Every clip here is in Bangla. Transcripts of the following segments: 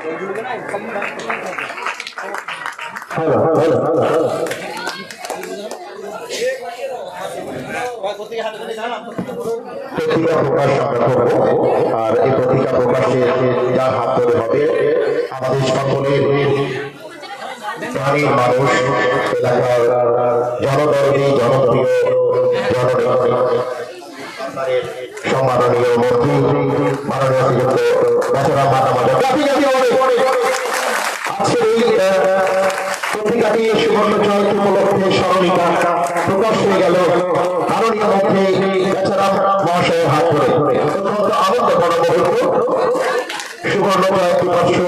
প্রকাশ আমরা করবো। আর এই প্রতিজ্ঞা প্রকাশে যার হাত ধরে হবে আমাদের সকলের প্রাণীর মানুষ, এলাকার জনদরদী জনপ্রিয় সম্মাননীয় মন্ত্রী মাননীয় শ্রীযুক্ত বেচারাম মাতামাতা আজকের এই পত্রিকাটি সুবর্ণ জয়ন্তী উপলক্ষে স্মরণিকা প্রকাশ হয়ে গেল মাননীয় মন্ত্রী বেচারাম মহাশয়ের হাত ধরে। অত্যন্ত আনন্দ করা মুহূর্ত। সুবর্ণ জয়ন্তী বর্ষ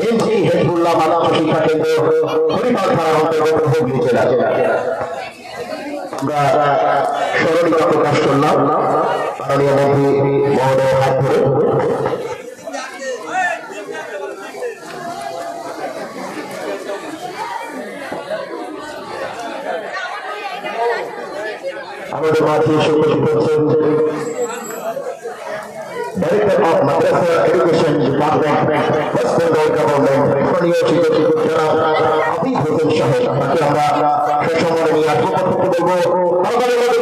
এনজি হেজবুল্লাহ মাদ্রাসা শিক্ষা কেন্দ্র হরিপাল থানার অন্তর্গত হুগলি জেলা আমরা স্মরণিকা প্রকাশ করলাম মাননীয় মন্ত্রী মহোদয়ের হাত ধরে। আমাদের মাঝে উপস্থিত হচ্ছেন director of Madrasa education department West Bengal government মাননীয় শিক্ষক জনাব আবিদ হোসেন সাহেব। তাকে আমরা সসম্মানে নিয়ে আসবো। বলবো আমাদের মাঝে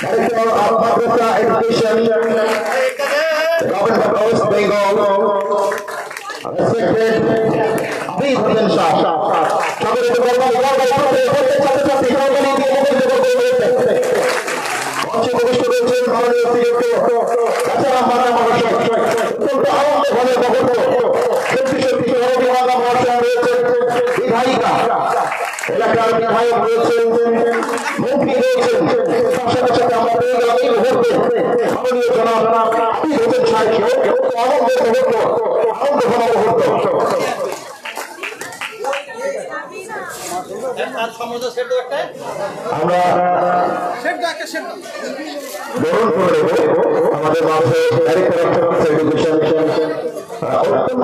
director of Madrasa education government of West Bengal respected Abid Hossain সাহেব। এলাকার বিধায়ক রয়েছেন, মন্ত্রী রয়েছেন, তার সাথে সাথে আমরা পেয়ে গেলাম এই মুহূর্তে মাননীয় জনাব আবিদ হোসেন সাহেবকে। আনন্দের মুহূর্ত, আনন্দ ঘন মুহূর্ত। আমরা বরণ করে নেব আমাদের মাঝে ডাইরেক্টর অফ এডুকেশন। অত্যন্ত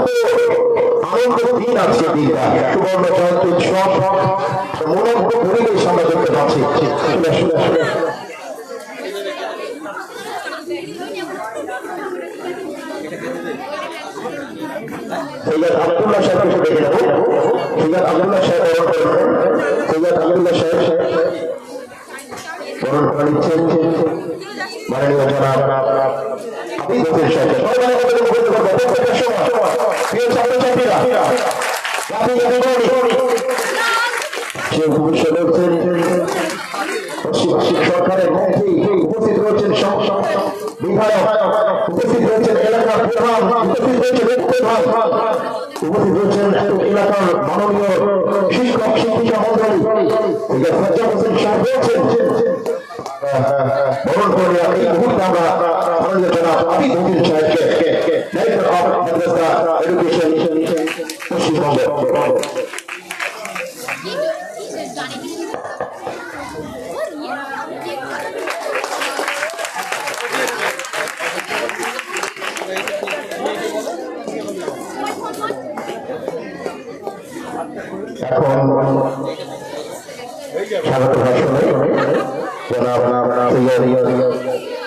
আনন্দের দিন আছে দিনটা, সুবর্ণ জয়ন্তী উৎসব মনোজ্ঞ পরিবেশ আমরা দেখতে পাচ্ছি। সৈয়দ আব্দুল্লাহ সাহেবকে দেখে নেব। সৈয়দ আব্দুল্লাহ সাহেব সৈয়দ আব্দুল্লাহ সাহেব বরণ করে নিচ্ছেন মাননীয় জনাব আবিদ হোসেন সাহেব। প্রত্যেকটা সময় প্রিয় ছাত্রছাত্রীরা সে ভবিষ্যৎ হচ্ছেন সরকারের মন্ত্রী, উপস্থিত রয়েছেন বিধায়ক, উপস্থিত রয়েছেন এলাকার প্রধান, উপস্থিত রয়েছেন প্রধান, উপস্থিত রয়েছেন এলাকার মাননীয় শিক্ষক শিক্ষিকা মন্ডলী সজ্জা হোসেন সাহেব রয়েছেন। বরণ করে এই মুহূর্তে আমরা মাননীয় জনাব আবিদ হোসেন সাহেবকে director of Madrasa education Paschimbanga. এখন স্বাগত ভাষণে জনাব সৈয়দ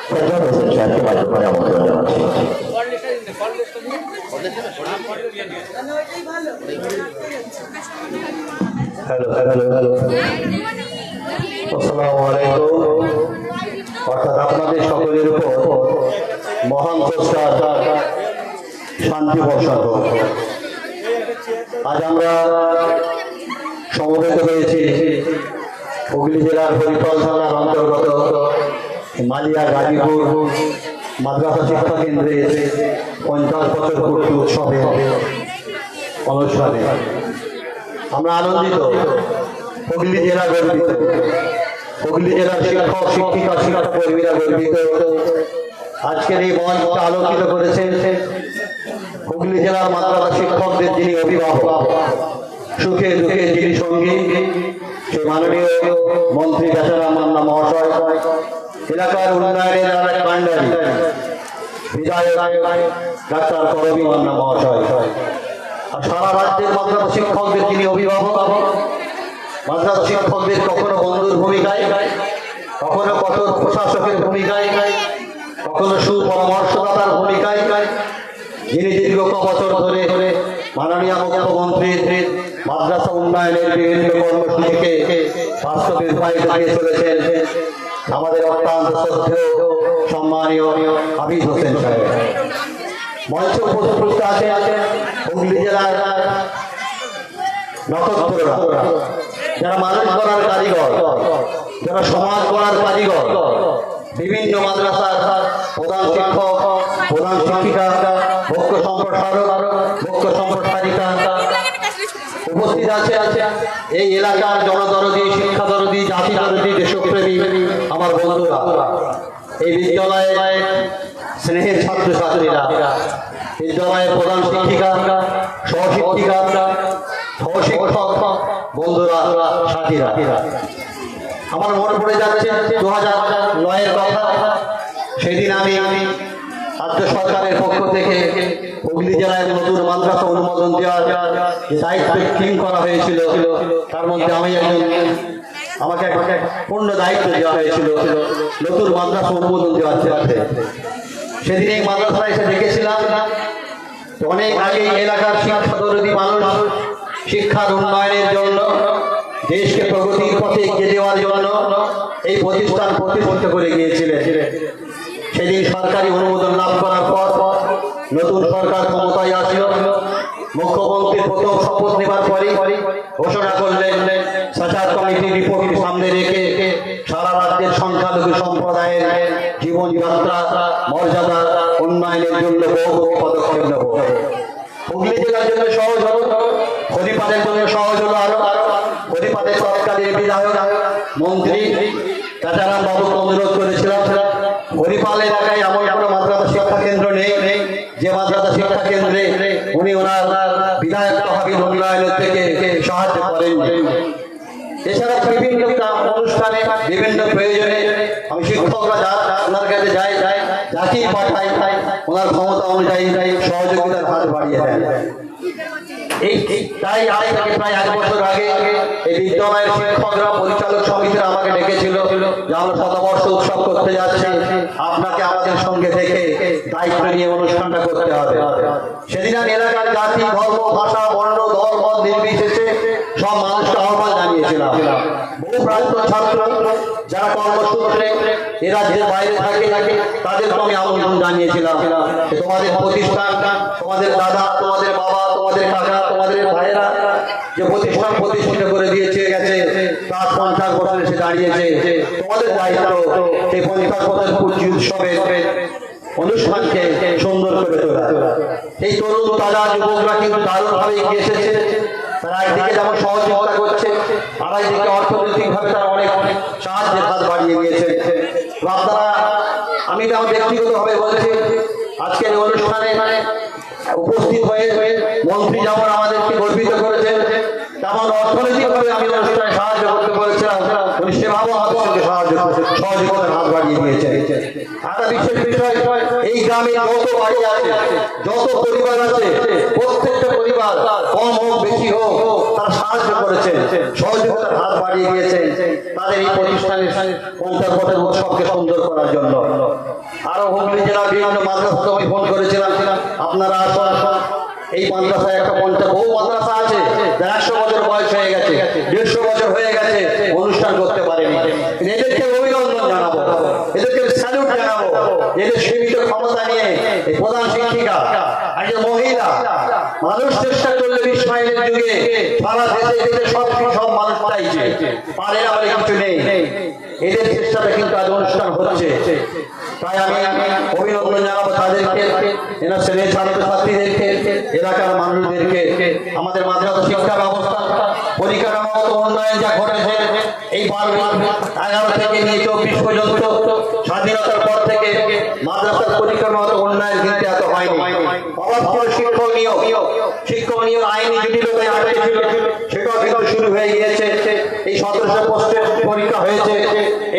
সজ্জা হোসেন সাহেবকে মাধ্যমে আমন্ত্রণ জানাচ্ছি। আসসালামু আলাইকুম। অর্থাৎ আপনাদের সকলের উপর মহান স্রষ্টা শান্তি বর্ষণ হোক। আজ আমরা সমবেত হয়েছি হুগলি জেলার হরিপাল থানার অন্তর্গত মালিয়া গাজীপুর মাদ্রাসা শিক্ষা কেন্দ্রে 50 বছর পূর্তি উৎসবের অনুষ্ঠানে। আমরা আনন্দিত, হুগলি জেলা গর্বিত, হুগলি জেলার শিক্ষক শিক্ষিকা শিক্ষাকর্মীরা গর্বিত। আজকের এই মঞ্চটা আলোকিত করেছেন হুগলি জেলার মাদ্রাসা শিক্ষকদের যিনি অভিভাবক, সুখে দুঃখে যিনি সঙ্গী, সেই মাননীয় মন্ত্রী বেচারাম মান্না মহাশয়, এলাকার উন্নয়নের আরেক কাণ্ডারি বিধায়ক ডাক্তার করবী মান্না মহাশয়, আর সারা রাজ্যের মাদ্রাসা শিক্ষকদের যিনি অভিভাবক, মাদ্রাসা শিক্ষকদের কখনো বন্ধুর ভূমিকায়, কখনো কঠোর প্রশাসকের ভূমিকায়, কখনো সুপরামর্শদাতার ভূমিকায়, যিনি দীর্ঘ বছর ধরে মাননীয় মুখ্যমন্ত্রীর মাদ্রাসা উন্নয়নের বিভিন্ন কর্মসূচিকে বাস্তবে রূপায়িত দিয়ে চলেছেন, আমাদের অত্যন্ত শ্রদ্ধেয় সম্মানীয় হাফিজ হোসেন সাহেব। মঞ্চে উপস্থিত আছে হুগলি জেলার নক্ষত্ররা, যারা মানুষ গড়ার কারিগর, যারা সমাজ গড়ার কারিগর, বিভিন্ন মাদ্রাসার প্রধান শিক্ষক, প্রধান শিক্ষিকা, মুখ্য সম্প্রসারক, মুখ্য সম্প্রসারিকা উপস্থিত আছে। এই এলাকার জনদরদী, শিক্ষা দরদী, জাতি দরদী, দেশপ্রেমী আমার বন্ধুরা, এই বিদ্যালয়ের স্নেহের ছাত্রছাত্রীরা, বিদ্যালয়ের প্রধান শিক্ষিকা, সহশিক্ষিকা, সহশিক্ষক বন্ধুরা, সাথীরা, আমার মনে পড়ে যাচ্ছে 2009-এর কথা। সেদিন আমি রাজ্য সরকারের পক্ষ থেকে হুগলি জেলায় নতুন মাদ্রাসা অনুমোদন দেওয়ার যে দায়িত্ব ঠিক করা হয়েছিল, তার মধ্যে আমাকে পূর্ণ দায়িত্ব দেওয়া হয়েছিল নতুন মাদ্রাসা অনুমোদন দেওয়ার ক্ষেত্রে। সেদিন এই মাদ্রাসায় এসে দেখেছিলাম অনেক আগে এলাকার শিক্ষাদরদী মানুষ শিক্ষার উন্নয়নের জন্য, দেশকে প্রগতির পথে এগিয়ে দেওয়ার জন্য এই প্রতিষ্ঠান প্রতিষ্ঠিত করে গিয়েছিলেন। সেদিন সরকারি অনুমোদন লাভ করার পর নতুন সরকার ক্ষমতায় আসলো। মুখ্যমন্ত্রীর প্রথম শপথ নেবার পরই ঘোষণা করলেন সাজার কমিটির রিপোর্টকে সামনে রেখে সারা রাজ্যের সংখ্যালঘু সম্প্রদায়ের জীবনযাত্রা মর্যাদা উন্নয়নের জন্য বহু পদক্ষেপ নেব। হুগলি জেলার জন্য সহজ হল, হরিপালের জন্য সহজ হলো আরো। হরিপালের তৎকালীন বিধায়ক মন্ত্রী রাজারাম বাবুকে অনুরোধ করেছিলাম, হরিপাল এলাকায় এমন কোনো মাদ্রাসা শিক্ষা কেন্দ্র নেই যে মাদ্রাসা শিক্ষা কেন্দ্রে উনি ওনার বিধায়ক তহবিল উন্নয়নের থেকে সাহায্য করেন। এছাড়া বিভিন্ন অনুষ্ঠানে, বিভিন্ন প্রয়োজনে আমি শিক্ষকরা ওনার কাছে যাই, যাকেই পাঠাই ওনার ক্ষমতা অনুযায়ী সহযোগিতার হাত বাড়িয়ে দেন। তাই আজ থেকে প্রায় 1 বছর আগে এই বিদ্যালয়ের শিক্ষকরা, পরিচালক সমিতিরা আমাকে ডেকেছিল যে আমরা শতবর্ষ উৎসব করতে যাচ্ছি, আপনাকে আমাদের সঙ্গে থেকে দায়িত্ব নিয়ে অনুষ্ঠানটা করতে হবে। সেদিন আমি এলাকার জাতি, ধর্ম, ভাষা, বর্ণ, দল, মত নির্বিশেষে সব মানুষকে আহ্বান জানিয়েছিলাম। বহু প্রাক্তন ছাত্র যারা কর্মসূত্রে এ রাজ্যের বাইরে থাকে, তাদেরকে আমি আমন্ত্রণ জানিয়েছিলাম তোমাদের প্রতিষ্ঠান, তোমাদের দাদা, তোমাদের বাবা, তোমাদের কাকা, তোমাদের ভাইয়েরা যে প্রতিষ্ঠান প্রতিষ্ঠিত করে দিয়েছে গেছে, তার 50 বছর এসে দাঁড়িয়েছে, তোমাদের দায়িত্ব এই 50 বছর পূর্তি উৎসবের অনুষ্ঠানকে সুন্দর করে তোলা। এই তরুণ তাজা যুবকরা কিন্তু দারুণভাবে এগিয়ে এসেছে। তারা একদিকে যেমন সহযোগিতা করছে, আর একদিকে অর্থনৈতিকভাবে তারা অনেক সাহায্যের হাত বাড়িয়ে দিয়েছে। আপনারা, আমি যেমন ব্যক্তিগতভাবে বলছি, আজকের অনুষ্ঠানে উপস্থিত হয়ে মন্ত্রী যেমন আমাদেরকে গর্বিত করেছেন, তেমন অর্থনৈতিকভাবে আমি অনুষ্ঠানে সাহায্য করতে বলেছিলাম, উনি সেভাবেও আমাদের সঙ্গে সহযোগিতার হাত বাড়িয়ে দিয়েছে। একটা বিশেষ বিষয়, এই গ্রামে যত বাড়ি আছে, যত পরিবার আছে, প্রত্যেকটা পরিবার কম হোক বেশি হোক তারা সাহায্য করেছেন, সহযোগিতার হাত বাড়িয়ে দিয়েছেন তাদের এই প্রতিষ্ঠানের 50 বছর উৎসবকে সুন্দর করার জন্য। আরো হুগলি জেলার বিভিন্ন মাদ্রাসাকে আমি ফোন করেছিলাম, আপনারা আসুন। এই মাদ্রাসায় একটা বহু মাদ্রাসা আছে যারা 100 বছর বয়স হয়ে গেছে, 150 বছর হয়ে গেছে, অনুষ্ঠান করতে পারেনি। এদেরকে অভিনন্দন জানাবো, এদেরকে স্যালুট জানাবো। এদের সীমিত ক্ষমতা নিয়ে এই প্রধান শিক্ষিকা, একজন মহিলা, মানুষ চেষ্টা করলে 20 মাইলের যুগে সারা দেশে সব মানুষ চাইছে, পারে না বলে কিছু নেই। এদের চেষ্টাটা কিন্তু আজ অনুষ্ঠান হচ্ছে। তাই আমি অভিনন্দন জানাবো তাদেরকে, এনার ছেলে ছাত্রছাত্রীদেরকে, এলাকার মানুষদেরকে। আমাদের মাদ্রাসা শিক্ষা ব্যবস্থা পরিকাঠামোগত উন্নয়ন যা ঘটেছে এই 11 থেকে নিয়ে 24 পর্যন্ত, স্বাধীনতার পর থেকে মাদ্রাসার পরিকাঠামোগত উন্নয়ন কিন্তু এত হয়নি। অভাব ছিল শিক্ষণীয় আইনি জটিলতায় আটকে ছিল, সেটাও কিন্তু শুরু হয়ে গিয়েছে। এই 1700 পোস্টের পরীক্ষা হয়েছে,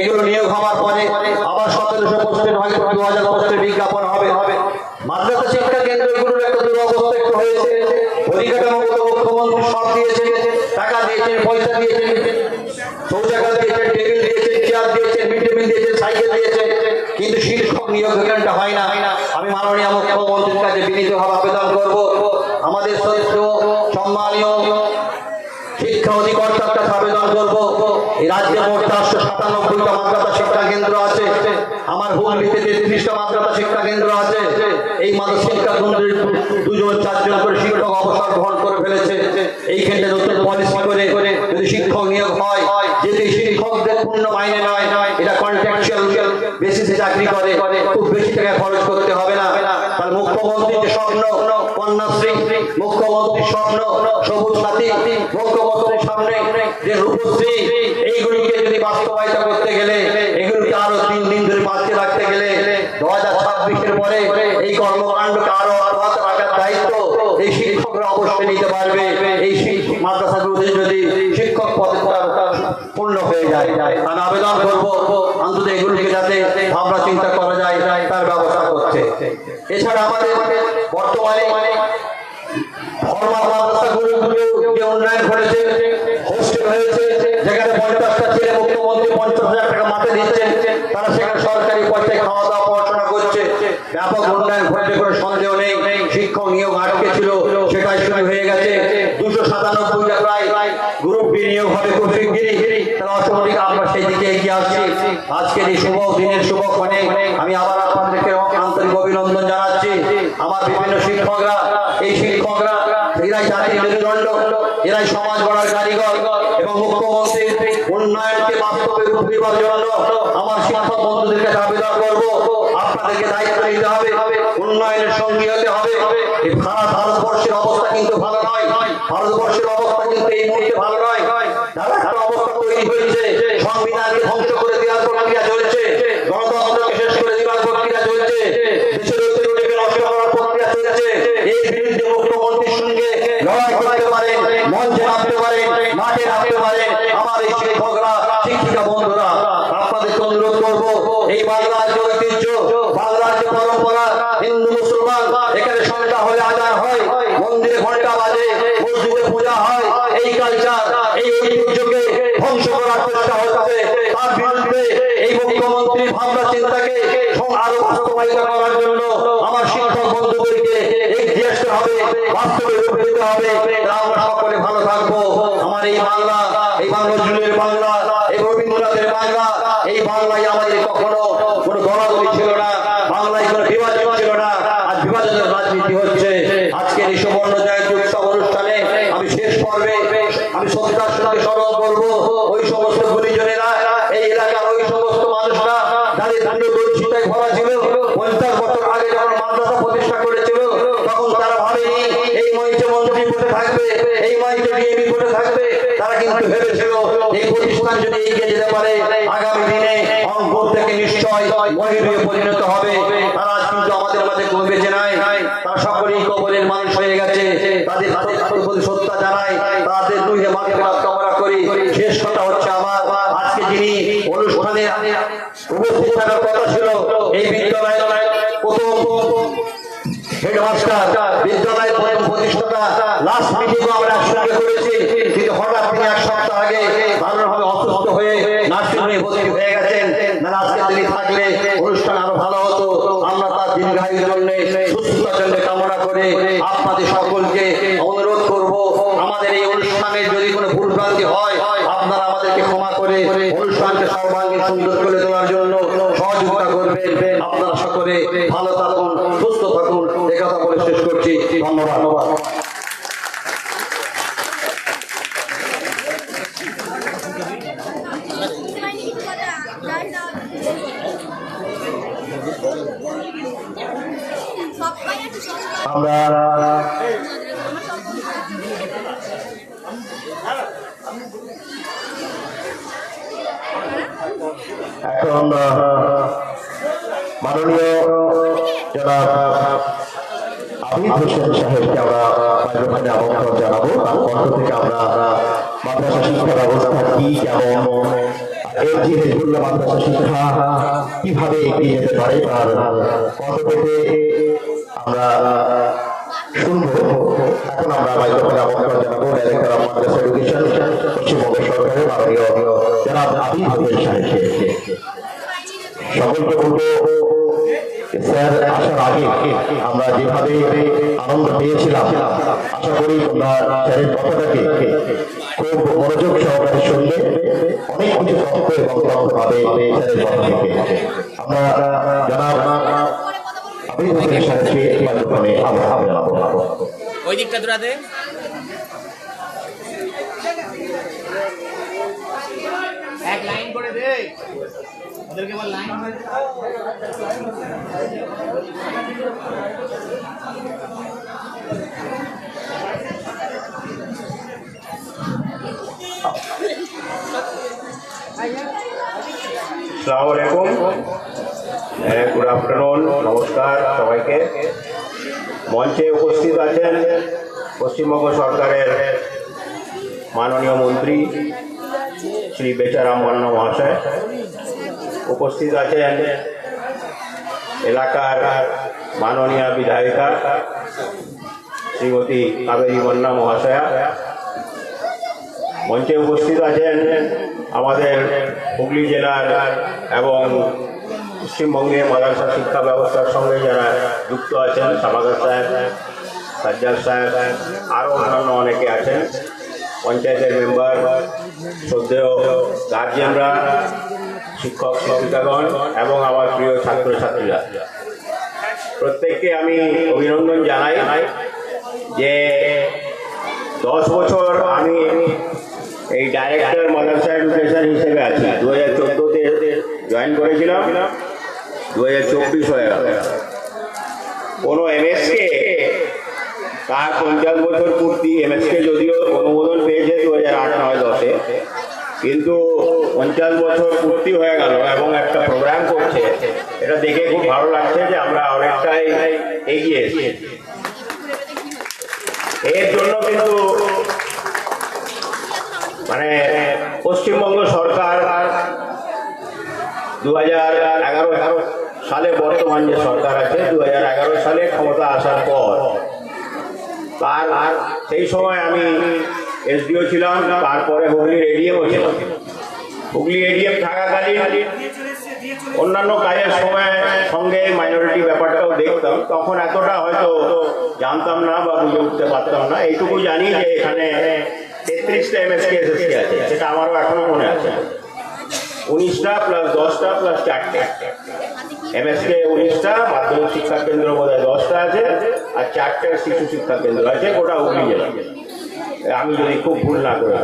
এগুলো নিয়োগ হওয়ার পরে আবার 1700 পোস্টের হয়তো 2000 পোস্টের বিজ্ঞাপন হবে। মাদ্রাসা শিক্ষা কেন্দ্র এগুলোর একটা দুরবস্থা একটু হয়েছে। পরিকাঠামোগত মুখ্যমন্ত্রী সব দিয়েছে, টাকা দিয়েছেন, পয়সা দিয়েছেন, শৌচাগার দিয়েছেন, টেবিল দিয়েছেন, চেয়ার দিয়েছেন, মিড ডে মিল দিয়েছেন, সাইকেল দিয়েছেন, কিন্তু শিক্ষক নিয়োগ ভ্যাকেন্টটা হয় না। আমি মাননীয় মুখ্যমন্ত্রীর কাছে বিনীতভাবে আবেদন করব, আমাদের শ্রেষ্ঠ সম্মানীয় শিক্ষা অধিকর্তার কাছে আবেদন করব, এই রাজ্যে মোট 497টা মাদ্রাসা শিক্ষা কেন্দ্র আছে, আমার হুগলিতে 33টা মাদ্রাসা শিক্ষা কেন্দ্র আছে। এই মাদ্রাসা শিক্ষা কেন্দ্রে 2-4 করে শিক্ষক অবসর গ্রহণ করে ফেলেছে। এই ক্ষেত্রে নতুন পলিসি করে যদি শিক্ষক নিয়োগ হয়, যদি শিক্ষকদের পূর্ণ মাইনে নয়, এটা কন্ট্রাকচুয়াল বেসিসে চাকরি করে, খুব বেশি টাকা খরচ করতে হবে না। তার মুখ্যমন্ত্রীর যে স্বপ্ন কন্যাশ্রী, মুখ্যমন্ত্রীর স্বপ্ন সবুজ সাথী, মুখ্যমন্ত্রীর সামনে যে রূপশ্রী, এইগুলিকে যদি বাস্তবায়িত করতে গেলে, এগুলিকে আরো 3 দিন ধরে বাঁচিয়ে রাখতে গেলে 2026-এর পরে এই কর্মকাণ্ডকে আরো অব্যাহত রাখার দায়িত্ব এই শিক্ষকরা অবশ্যই নিতে পারবে। এই মাদ্রাসাগুলোতে যদি শিক্ষক পদটা পূর্ণ হয়ে যায়, আমি আবেদন করবো অন্তত এগুলিকে যাতে ভাবনা চিন্তা করা যায় তার ব্যবস্থা করতে। এছাড়া আমাদের বর্তমানে ফরমাল মাদ্রাসাগুলো যে উন্নয়ন করেছে, হোস্টেল হয়েছে, যেখানে 50টা ছেলে মুখ্যমন্ত্রী 50,000 টাকা মাঠে দিচ্ছেন, তারা সেখানে সরকারি পয়সায় খাওয়া দাওয়া পড়াশোনা করছে। ব্যাপক উন্নয়ন ঘটেছে, কোনো সন্দেহ নেই। শিক্ষক নিয়োগ আটকে ছিল, সেটাই শুরু হয়ে গেছে। 297টা প্রায় গ্রুপ বি নিয়োগ হবে খুব শিগগিরই। তারা অটোমেটিক আমরা সেই দিকে এগিয়ে আসছি। আজকের এই শুভ দিনের শুভক্ষণে আমি আবার আপনাদেরকে আন্তরিক অভিনন্দন জানাচ্ছি। আমার বিভিন্ন শিক্ষকরা, এই শিক্ষকরা এরাই জাতির মেরুদণ্ড, এরাই সমাজ গড়ার কারিগর, এবং মুখ্যমন্ত্রীর উন্নয়নকে বাস্তবে রূপ দেওয়ার জন্য আমার শিক্ষক বন্ধুদের কাছে আবেদন করবো, আপনাদেরকে দায়িত্ব নিতে হবে, উন্নয়নের সঙ্গী হতে হবে। এই সারা ভারতবর্ষের অবস্থা কিন্তু ভালো নয়, ভারতবর্ষের অবস্থা কিন্তু এই মুহূর্তে ভালো নয়। যারা একটা অবস্থা তৈরি হয়েছে, সংবিধানকে ধ্বংস করে দেওয়ার প্রক্রিয়া চলছে, গণতন্ত্রকে শেষ করে দেওয়ার প্রক্রিয়া চলছে, দেশের ঐতিহ্যকে নষ্ট করার প্রক্রিয়া চলছে। এই বিরুদ্ধে মুখ্যমন্ত্রীর সঙ্গে লড়াই করতে পারেন, মঞ্চে নামতে পারেন, মাঠে নামতে পারেন আমার এই শিক্ষকরা, শিক্ষিকা বন্ধুরা। আপনাদেরকে অনুরোধ করবো, এই বাংলার যে ঐতিহ্য, বাংলার যে পরম্পরা, হিন্দু মুসলমান এখানে সন্ধ্যা হলে আজান হয়, মন্দিরে ঘন্টা বাজে, মসজিদে পূজা হয়, এই কালচার, এই ঐতিহ্যকে ধ্বংস করার চেষ্টা হচ্ছে। তার বিরুদ্ধে এই মুখ্যমন্ত্রীর ভাবনা চিন্তাকে আরো বাস্তবায়িত করার জন্য আমার শিক্ষক বন্ধুদেরকে এগিয়ে আসতে হবে, বাস্তবে রূপ দিতে হবে। আমরা সকলে ভালো থাকবো। আমার এই বাংলা, এই বাংলা জুলের বাংলা, এই রবীন্দ্রনাথের বাংলা, এই বাংলায় আমাদের কখনো কোনো দলাদলি ছিল না, বাংলায় কোনো বিভাজন ছিল না। আজ বিভাজনের রাজনীতি হচ্ছে। আজকের এই সুবর্ণ জয়ন্তী উৎসব অনুষ্ঠানে আমি শেষ পর্বে আমি শ্রদ্ধার সঙ্গে স্মরণ করবো ওই সমস্ত গুণীজনেরা, এই এলাকার ওই সমস্ত মানুষরা যাদের দূরদর্শিতায় ভরা ছিল। 50 বছর আগে যখন মাদ্রাসা প্রতিষ্ঠা করেছিল, তখন তারা ভাবেনি এই মঞ্চে মন্ত্রী বসে থাকবে, এই মঞ্চে ডিএমই বসে থাকবে। তারা কিন্তু ভেবেছিল এই প্রতিষ্ঠান যদি এগিয়ে যেতে পারে, আগামী দিনে অঙ্কুর থেকে নিশ্চয় মহিরূপে পরিণত হবে। তারা আজ কিন্তু আমাদের মাঝে বেঁচে নাই, তারা সকলেই কবরের মানুষ হয়ে গেছে। তাদের প্রতি শ্রদ্ধা জানাই, তাদের দুইয়ে মাগফিরাত কামনা করি। শেষ কথা হচ্ছে আমার, আজকে যিনি অনুষ্ঠানে উপস্থিত থাকার কথা ছিল, এই বিদ্যালয়ের প্রথম হেডমাস্টার, বিদ্যালয়ের প্রথম প্রতিষ্ঠাতা, লাস্ট মিটিং আমরা একসঙ্গে করেছি, কিন্তু হঠাৎ তিনি 1 সপ্তাহ আগে ভালোভাবে অসুস্থ হয়ে নার্সিংহোমে ভর্তি হয়ে গেছেন। আজকে তিনি থাকলে অনুষ্ঠান আরো ভালো হতো। আমরা তার দীর্ঘায়ুর জন্য, সুস্থতার জন্য কামনা করে আপনাদের সকলকে অনুরোধ করব, আমাদের এই অনুষ্ঠানের যদি কোনো ভুলভ্রান্তি হয়, আপনারা আমাদেরকে ক্ষমা করে অনুষ্ঠানকে সর্বাঙ্গীন সুন্দর করে তোলার জন্য সহযোগিতা করবেন। আপনারা সকলে ভালো থাকুন, সুস্থ থাকুন, একথা বলে শেষ করছি। ধন্যবাদ। আমরা এখন মাননীয় জনাব আবিদ হোসেন সাহেবকে আমরা মাইক্রোফোনে আমন্ত্রণ জানাবো। তার পক্ষ থেকে আমরা মাদ্রাসা শিক্ষা ব্যবস্থা কি, কেমন এর যে হেজবুল্লাহ মাদ্রাসা শিক্ষা কিভাবে এগিয়ে যেতে পারে তার পক্ষ থেকে আমরা শুনবো। এখন আমরা মাইক্রোফোনে আমন্ত্রণ জানাবো director of Madrasa education, Paschimbanga সরকারের মাননীয় জনাব আবিদ হোসেন সাহেবকে। সকলকে বলবো স্যার আসার আগে আমরা যেভাবে আনন্দ পেয়েছিলাম, আশা করি তোমরা স্যারের কথাটাকে খুব মনোযোগ সহকারে শুনলে অনেক কিছু তথ্য এবং তথ্য পাবে স্যারের কথা থেকে। আমরা জানাব আবিদ হোসেন স্যারকে মাইক্রোফোনে আহ্বান জানাবো। ওই দিকটা দূরাতে এক লাইন করে দে, ওদেরকে বল লাইন করে দে। আসসালামু আলাইকুম, গুড আফটারনুন, নমস্কার সবাইকে। মঞ্চে উপস্থিত আছেন পশ্চিমবঙ্গ সরকারের মাননীয় মন্ত্রী শ্রী বেচারাম মান্না মহাশয়, উপস্থিত আছেন এলাকার মাননীয় বিধায়িকা শ্রীমতী কাবেরী মান্না মহাশয়া, মঞ্চে উপস্থিত আছেন আমাদের হুগলি জেলার এবং পশ্চিমবঙ্গের মাদ্রাসা শিক্ষা ব্যবস্থার সঙ্গে যারা যুক্ত আছেন, সামাদার সাহেব, সাজ্জাদ সাহেব, আরও অন্যান্য অনেকে আছেন, পঞ্চায়েতের মেম্বার, শ্রদ্ধেয় গার্জিয়ানরা, শিক্ষক শিক্ষিকাগণ এবং আমার প্রিয় ছাত্রছাত্রীরা, প্রত্যেককে আমি অভিনন্দন জানাই যে 10 বছর আমি এই ডাইরেক্টর মাদ্রাসা এডুকেশন হিসেবে আছি। 2014-তে জয়েন করেছিলাম, 2024 হয়ে গেল। কোনো এমএসকে তার 50 বছর পূর্তি, এমএসকে যদিও অনুমোদন পেয়েছে 2008-9-10-এ, কিন্তু 50 বছর পূর্তি হয়ে গেল এবং একটা প্রোগ্রাম করছে, এটা দেখে খুব ভালো লাগছে যে আমরা অনেকটাই এগিয়ে এসেছি। এর জন্য কিন্তু মানে পশ্চিমবঙ্গ সরকার 2011 সালে, বর্তমান যে সরকার আছে 2011 সালে ক্ষমতা আসার পর, তার সেই সময় আমি এসডিও ছিলাম, তারপরে হুগলির এডিএমও ছিলাম। হুগলি এডিএম থাকাকালীন অন্যান্য কাজের সময় সঙ্গে মাইনরিটি ব্যাপারটাও দেখতাম, তখন এতটা হয়তো জানতাম না বা বুঝে উঠতে পারতাম না। এইটুকু জানি যে এখানে 33টা এমএসকে এসএসকে আছে, সেটা আমারও এখনো মনে আছে। 19টা প্লাস 10টা প্লাস 4টে এমএসকে, 19টা মাধ্যমিক শিক্ষা কেন্দ্র বোধহয় 10টা আছে, আর 4টে শিশু শিক্ষা কেন্দ্র আছে গোটা হুগলি জেলা, আমি যদি খুব ভুল না করে।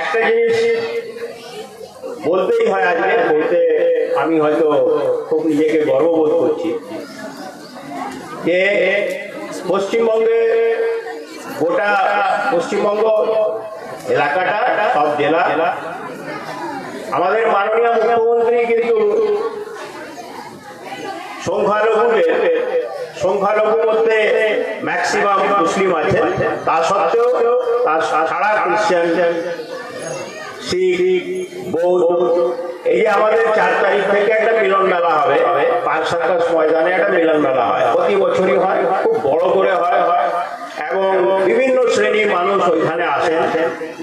একটা জিনিস বলতেই হয়, আজকে বলতে আমি হয়তো খুব নিজেকে গর্ববোধ করছি যে পশ্চিমবঙ্গে, গোটা পশ্চিমবঙ্গ এলাকাটা, সব জেলা, আমাদের মাননীয় মুখ্যমন্ত্রী কিন্তু সংখ্যালঘুর মধ্যে ম্যাক্সিমাম মুসলিম আছে, তা সত্ত্বেও তার সারা খ্রিস্টান, শিখ, বৌদ্ধ, এই যে আমাদের 4 তারিখ থেকে একটা মিলন মেলা হবে, পার্ক সার্কাস ময়দানে একটা মিলন মেলা হয়, প্রতি বছরই হয়, খুব বড় করে হয় এবং বিভিন্ন শ্রেণীর মানুষ ওইখানে আসেন,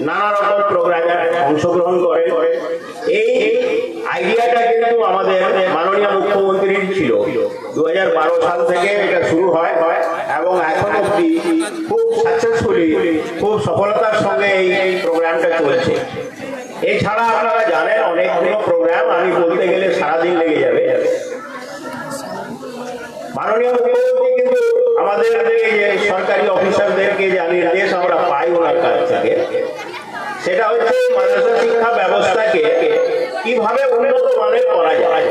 নানা রকম প্রোগ্রামে অংশগ্রহণ করে। এই আইডিয়াটা কিন্তু আমাদের মাননীয় মুখ্যমন্ত্রীর ছিল। 2012 সাল থেকে এটা শুরু হয় এবং এখন অবধি খুব সাকসেসফুলি, খুব সফলতার সঙ্গে এই প্রোগ্রামটা চলছে। এছাড়া আপনারা জানেন অনেকগুলো প্রোগ্রাম, আমি বলতে গেলে সারাদিন লেগে যাবে। মাননীয় মুখ্যমন্ত্রী কিন্তু আমাদের সরকারি অফিসারদেরকে যে নির্দেশ আমরা পাই ওনার কাছ থেকে, সেটা হচ্ছে মাদ্রাসা শিক্ষা ব্যবস্থাকে কিভাবে উন্নত মানের করা যায়।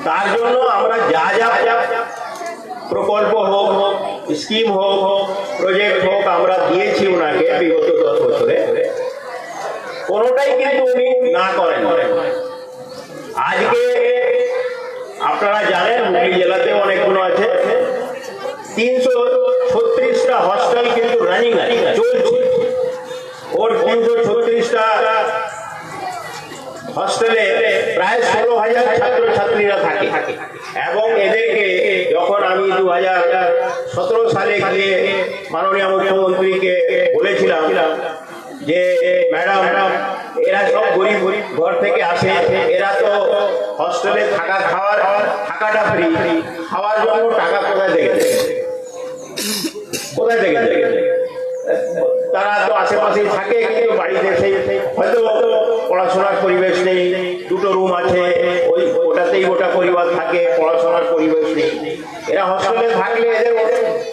তার জন্য আমরা যা যা প্রকল্প হোক, স্কিম হোক, প্রজেক্ট হোক আমরা দিয়েছি ওনাকে বিগত 10 বছরে, কোনোটাই কিন্তু উনি না করেন। আজকে আপনারা জানেন হুগলি জেলাতে অনেকগুলো আছে, 336টা হস্টেল কিন্তু রানিং চলছে। ওর 336টা হস্টেলে প্রায় 16,000 ছাত্রছাত্রীরা থাকে এবং এদেরকে যখন আমি 2017 সালে গিয়ে মাননীয় মুখ্যমন্ত্রীকে বলেছিলাম যে ম্যাডাম এরা সব গরিব ঘর থেকে আসে, এরা তো হস্টেলে থাকাটা ফ্রি, খাওয়ার জন্য টাকা কোথায় থেকে দেয়? কোথায় থেকে দেয়? তারা তো আশেপাশেই থাকে, কিন্তু বাড়িতে সেই হয়তো পড়াশোনার পরিবেশ নেই, দুটো রুম আছে, ওটাতেই গোটা পরিবার থাকে, পড়াশোনার পরিবেশ নেই। এরা হস্টেলে থাকলে এদের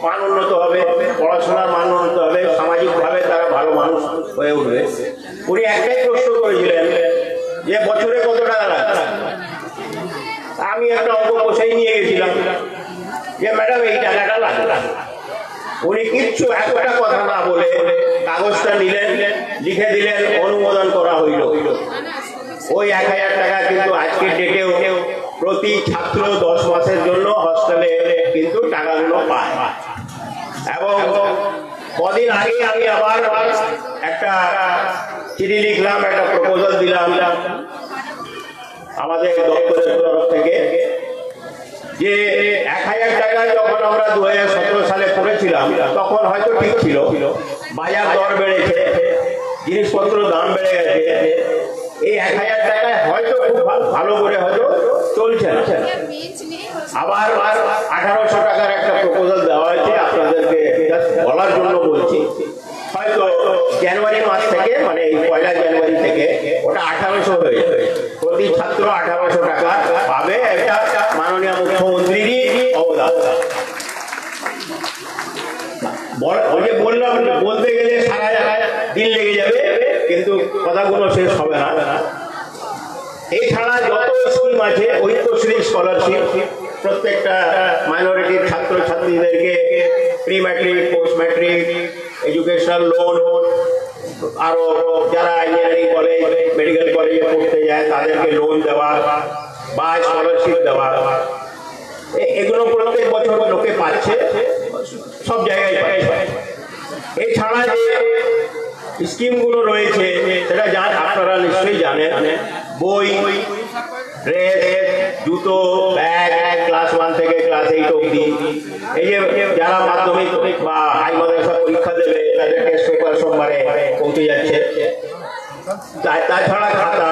মান উন্নত হবে, পড়াশোনার মান উন্নত হবে, সামাজিকভাবে তারা ভালো মানুষ হয়ে উঠবে। উনি একটাই প্রশ্ন করেছিলেন যে বছরে কত টাকা লাগবে। আমি একটা অঙ্ক বসেই নিয়ে গেছিলাম যে ম্যাডাম এই টাকাটা লাগবে। উনি কিচ্ছু একটা কথা না বলে কাগজটা নিলেন, লিখে দিলেন, অনুমোদন করা হইল। ওই 1000 টাকা কিন্তু আজকের ডেটেও প্রতি ছাত্র 10 মাসের জন্য হস্টেলে কিন্তু টাকাগুলো পায়। এবং কদিন আগে আমি আবার একটা চিঠি লিখলাম, একটা প্রপোজাল দিলাম আমাদের দপ্তরের তরফ থেকে, যে 1000 টাকা যখন আমরা 2017 সালে করেছিলাম তখন হয়তো ঠিক ছিল, বাজার দর বেড়েছে, জিনিসপত্র দাম বেড়ে গেছে, এই 1000 টাকায় হয়তো খুব ভালো করে হয়তো চলছে না। আবার 1800 টাকার একটা প্রপোজাল দেওয়া হয়েছে, আপনাদেরকে বলার জন্য বলছি। হয়তো জানুয়ারি মাস থেকে, মানে এই 1 জানুয়ারি থেকে ওটা 1800 হয়ে যাবে, প্রতি ছাত্র 1800 টাকা পাবে। এটা মাননীয় মুখ্যমন্ত্রীরই অবদান। বললাম, বলতে গেলে সারা দিন লেগে যাবে, কিন্তু কথাগুলো শেষ হবে না। এছাড়া যত স্কিম আছে, ঐক্যশ্রী স্কলারশিপ, প্রত্যেকটা মাইনরিটির ছাত্রছাত্রীদেরকে pre matric, post matric, educational loan, আরো যারা ইঞ্জিনিয়ারিং কলেজ, মেডিকেল কলেজে পড়তে যায় তাদেরকে লোন দেওয়া বা স্কলারশিপ দেওয়া, এগুলো প্রত্যেক বছর লোকে পাচ্ছে, সব জায়গায় পাচ্ছে। এছাড়া যে স্কিমগুলো রয়েছে সেটা আপনারা নিশ্চয়ই জানেন, বই, ড্রেস, জুতো, ব্যাগ, ক্লাস 1 থেকে ক্লাস 8 অবধি। এই যে যারা মাধ্যমিক বা হাই মাদ্রাসা পরীক্ষা দেবে তাদের টেস্ট পেপার সোমবারে পৌঁছে যাচ্ছে। তাছাড়া খাতা,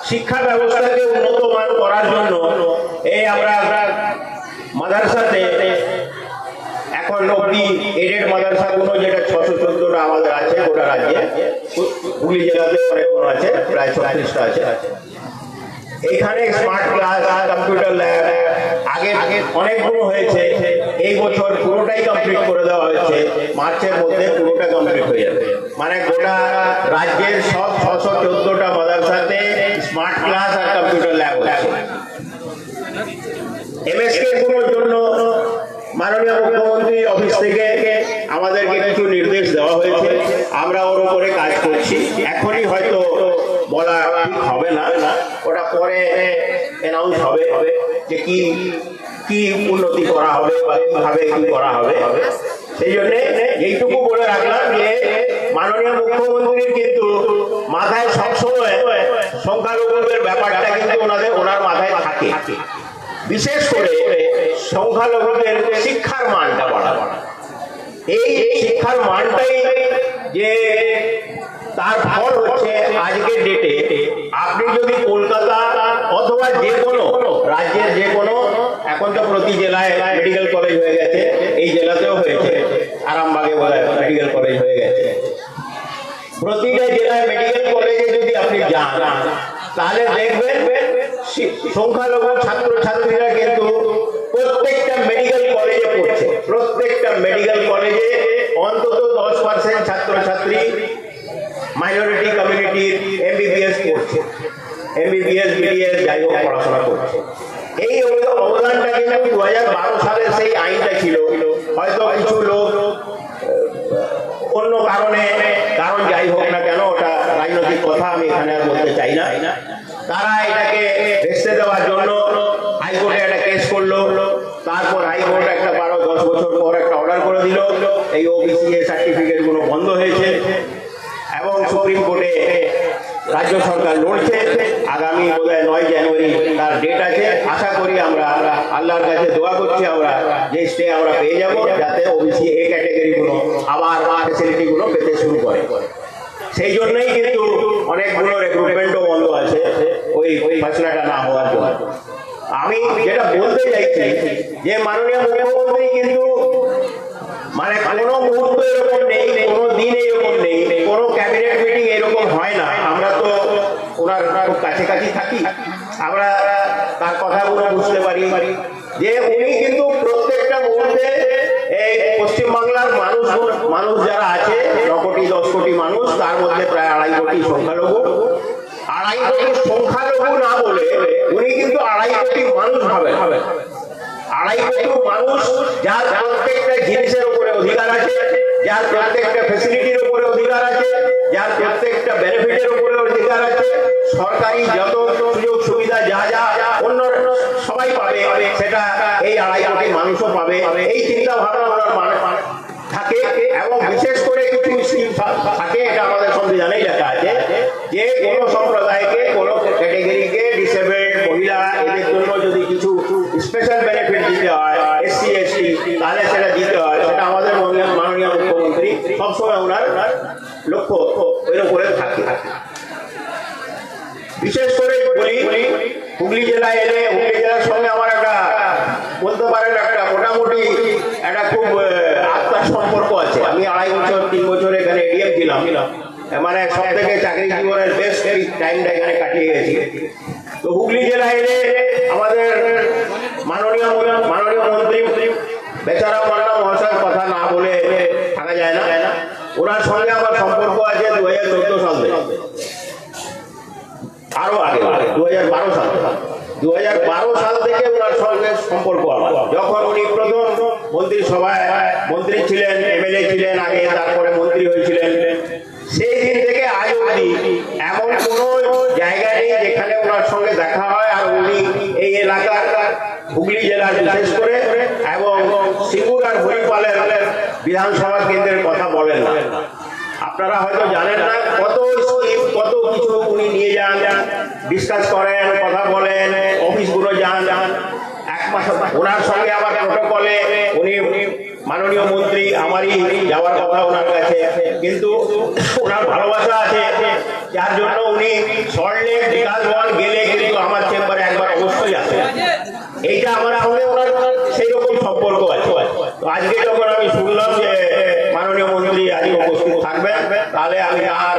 শিক্ষা ব্যবস্থাকে উন্নত মান করার জন্য এই আমরা মাদ্রাসাতে এখন অব্দি এডেড মাদ্রাসাগুলো, যেটা 614টা আমাদের আছে গোটা রাজ্যে, হুগলি জেলাতে অনেক আছে, প্রায় 36টা আছে। এখানে স্মার্ট ক্লাস, কম্পিউটার ল্যাব আগে অনেকগুলো হয়েছে, এই বছর পুরোটাই কমপ্লিট করে দেওয়া হয়েছে, মার্চের মধ্যে পুরোটা কমপ্লিট হয়ে যাবে। মানে গোটা রাজ্যের সব 614টা মাদ্রাসাতে স্মার্ট ক্লাস আর কম্পিউটার ল্যাব হচ্ছে। এমএসকে গুলোর জন্য মাননীয় মুখ্যমন্ত্রী অফিস থেকে আমাদেরকে কিছু নির্দেশ দেওয়া হয়েছে, আমরা ওর উপরে কাজ করছি। এখনই হয়তো বলা ঠিক হবে না, ওটা পরে অ্যানাউন্স হবে যে কি উন্নতি করা হবে বা কিভাবে কি করা হবে। সেই জন্য এইটুকু বলে রাখলাম যে মাননীয় মুখ্যমন্ত্রীর কিন্তু মাথায় সবসময় সংখ্যালঘুদের ব্যাপারটা কিন্তু ওনার মাথায় থাকে, বিশেষ করে সংখ্যালঘুদের শিক্ষার মানটা বাড়ানো। এই শিক্ষার মানটাই যে তার ফল হচ্ছে আজকের ডেটে আপনি যদি কলকাতা অথবা যে কোনো রাজ্যের যে কোনো, এখন তো প্রতি জেলায় মেডিকেল কলেজ হয়ে গেছে, এই জেলাতেও হয়েছে, আরামবাগে মেডিকেল কলেজ হয়ে গেছে, প্রতিটা জেলায় মেডিকেল কলেজে যদি আপনি যান তাহলে দেখবেন সংখ্যালঘু ছাত্রছাত্রীরা কিন্তু প্রত্যেকটা মেডিকেল কলেজে পড়ছে। প্রত্যেকটা মেডিকেল কলেজে অন্তত 10% ছাত্রছাত্রী মাইনরিটি কমিউনিটির এমবিবিএস পড়ছে, এমবিবিএস, বিডিএস, যাই হোক পড়াশোনা করছে। এই অবদানটা কিন্তু 2012 সালে সেই আইনটা ছিল, হয়তো কিছু লোক অন্য কারণ যাই হোক না কেন, ওটা রাজনৈতিক কথা, আমি এখানে আর বলতে চাই না, তারা এটাকে ভেস্তে দেওয়ার জন্য হাইকোর্টে একটা কেস করলো। তারপর হাইকোর্ট একটা 12-10 বছর পর একটা অর্ডার করে দিল, এই ওবিসি সার্টিফিকেট গুলো বন্ধ হয়েছে এবং সুপ্রিম কোর্টে রাজ্য সরকার লড়ছে। আগামী 9 জানুয়ারি তার ডেট আছে। আশা করি আমরা আল্লাহর কাছে দোয়া করছি আমরা যে স্টে আমরা পেয়ে যাব, যাতে ওবিসি এই ক্যাটাগরি গুলো আবার ফ্যাসিলিটি গুলো পেতে শুরু করে। সেই জন্যই কিন্তু অনেকগুলো রিক্রুটমেন্টও বন্ধ আছে ওই ফাইসলাটা না হওয়ার জন্য। আমি যেটা বলতে চাইছি যে মাননীয় মুখ্যমন্ত্রী কিন্তু মানে কোনো মুহূর্ত এরকম নেই, কোনো দিন এরকম নেই, কোনো ক্যাবিনেট মিটিং এরকম হয় না, আমরা তো ওনার খুব কাছাকাছি থাকি, আমরা তার কথাগুলো বুঝতে পারি যে উনি কিন্তু প্রত্যেকটা মুহূর্তে এই পশ্চিমবাংলার মানুষ যারা আছে 9 কোটি 10 কোটি মানুষ, তার মধ্যে প্রায় 2.5 কোটি সংখ্যালঘু, 2.5 কোটি সংখ্যালঘু না বলে উনি কিন্তু 2.5 কোটি মানুষ ভাবেন। 2.5 কোটি মানুষ যার প্রত্যেকটা জিনিসের উপরে অধিকার আছে, যার প্রত্যেকটা ফ্যাসিলিটির উপরে অধিকার আছে, যার প্রত্যেকটা বেনিফিটের উপরে অধিকার আছে, সরকারি যত সুযোগ সুবিধা যা যা অন্য সবাই পাবে সেটা এই 2.5 কোটি মানুষও পাবে। এই চিন্তা ভাবনা ওনার থাকে এবং বিশেষ করে কিছু স্কিম থাকে, এটা আমাদের সংবিধানেই লেখা আছে যে কোনো সম্প্রদায়কে, কোনো ক্যাটেগরিকে, ডিসেবলড মহিলা এদের জন্য যদি কিছু স্পেশাল বেনিফিট দিতে হয়, SC ST, তাহলে সেটা দিতে হয়। সেটা আমাদের মাননীয় মুখ্যমন্ত্রী সবসময় ওনার লক্ষ্য এর উপরে থাকে। বিশেষ করে বলি, হুগলি জেলায় এলে হুগলি জেলার সঙ্গে আমার একটা বলতে পারেন একটা মোটামুটি একটা খুব আত্মার সম্পর্ক আছে। আমি 2.5 বছর 3 বছর এখানে এডিএম ছিলাম, মানে সব থেকে চাকরি জীবনের বেস্ট টাইমটা এখানে কাটিয়ে গেছি। তো হুগলি জেলায় এলে আমাদের মাননীয় মন্ত্রী বেচারা মান্না মহাশয়ের কথা না বলে থাকা যায় না। ওনার সঙ্গে আমার সম্পর্ক আছে 2014 সাল থেকে, আরো আগে 2012 সাল থেকে। 2012 সাল থেকে ওনার সঙ্গে সম্পর্ক আমার। যখন উনি প্রথম মন্ত্রিসভায় মন্ত্রী ছিলেন, MLA ছিলেন আগে, তারপরে মন্ত্রী হয়েছিলেন, সেই দিন থেকে আজ অবধি এমন কোনো জায়গা নেই যেখানে ওনার সঙ্গে দেখা হয় আর উনি এই এলাকার হুগলি জেলার বিশেষ করে এবং সিঙ্গুর আর হরিপালের বিধানসভা কেন্দ্রের কথা বলেন না। আপনারা হয়তো জানেন না কত স্কিম, কত কিছু উনি নিয়ে যান, ডিসকাস করেন, কথা বলেন, অফিসগুলো যান। 1 মাস ওনার সঙ্গে আবার প্রোটোকলে উনি মাননীয় মন্ত্রী, আমারই যাওয়ার কথা ওনার কাছে, কিন্তু ওনার ভালোবাসা আছে যার জন্য উনি সল্টলেক বিকাশ ভবন গেলে কিন্তু আমার চেম্বারে একবার অবশ্যই আসে। এইটা আমার সঙ্গে ওনার সেই রকম সম্পর্ক আছে। তো আজকে যখন আমি শুনলাম যে মাননীয় মন্ত্রী আজকে উপস্থিত থাকবেন, তাহলে আমি আর